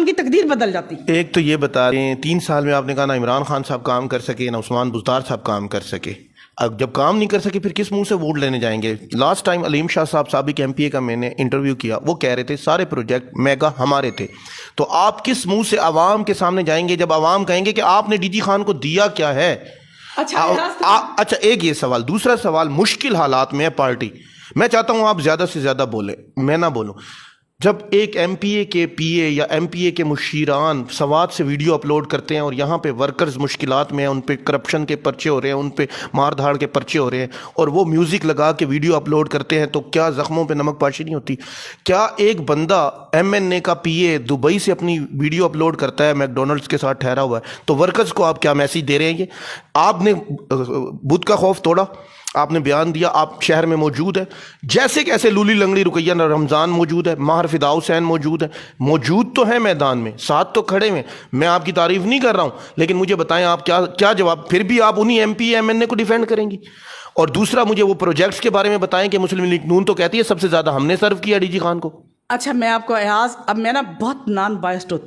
خان کی تقدیر بدل جاتی. ایک تو یہ بتا رہے ہیں 3 سال میں آپ نے کہا نہ عمران خان صاحب کام کر سکے نہ عثمان بزدار صاحب کام کر سکے. اب جب کام نہیں کر سکے پھر کس منہ سے ووٹ لینے جائیں گے؟ لاسٹ ٹائم علیم شاہ صاحب سابق ایم پی اے کا میں نے انٹرویو کیا, وہ کہہ رہے تھے سارے پروجیکٹ میگا ہمارے تھے. تو آپ کس منہ سے عوام کے سامنے جائیں گے جب عوام کہیں گے کہ آپ نے ڈی جی خان کو دیا کیا ہے؟ اچھا ایک یہ سوال. دوسرا سوال, مشکل حالات میں ہے پارٹی. میں چاہتا ہوں آپ زیادہ سے زیادہ بولیں, میں نہ بولوں. جب ایک ایم پی اے کے پی اے یا ایم پی اے کے مشیران سوات سے ویڈیو اپلوڈ کرتے ہیں اور یہاں پہ ورکرز مشکلات میں ہیں, ان پہ کرپشن کے پرچے ہو رہے ہیں, ان پہ مار دھاڑ کے پرچے ہو رہے ہیں, اور وہ میوزک لگا کے ویڈیو اپلوڈ کرتے ہیں, تو کیا زخموں پہ نمک پاشی نہیں ہوتی؟ کیا ایک بندہ ایم این اے کا پی اے دبئی سے اپنی ویڈیو اپلوڈ کرتا ہے میک ڈونلڈس کے ساتھ ٹھہرا ہوا ہے, تو ورکرز کو آپ کیا میسیج دے رہے ہیں؟ یہ آپ نے بدھ کا خوف توڑا, آپ نے بیان دیا, آپ شہر میں موجود ہے, جیسے کہ ایسے لولی لنگڑی رقیہ رمضان موجود ہے, ماہر فدا حسین موجود ہے, موجود تو ہیں میدان میں, ساتھ تو کھڑے ہیں. میں آپ کی تعریف نہیں کر رہا ہوں, لیکن مجھے بتائیں آپ کیا جواب, پھر بھی آپ انہی ایم پی ایم این اے کو ڈیفینڈ کریں گی؟ اور دوسرا مجھے وہ پروجیکٹس کے بارے میں بتائیں کہ مسلم لیگ نون تو کہتی ہے سب سے زیادہ ہم نے سرو کیا ڈی جی خان کو. اچھا میں آپ کو اب میں نا بہت نان بائسڈ ہوتا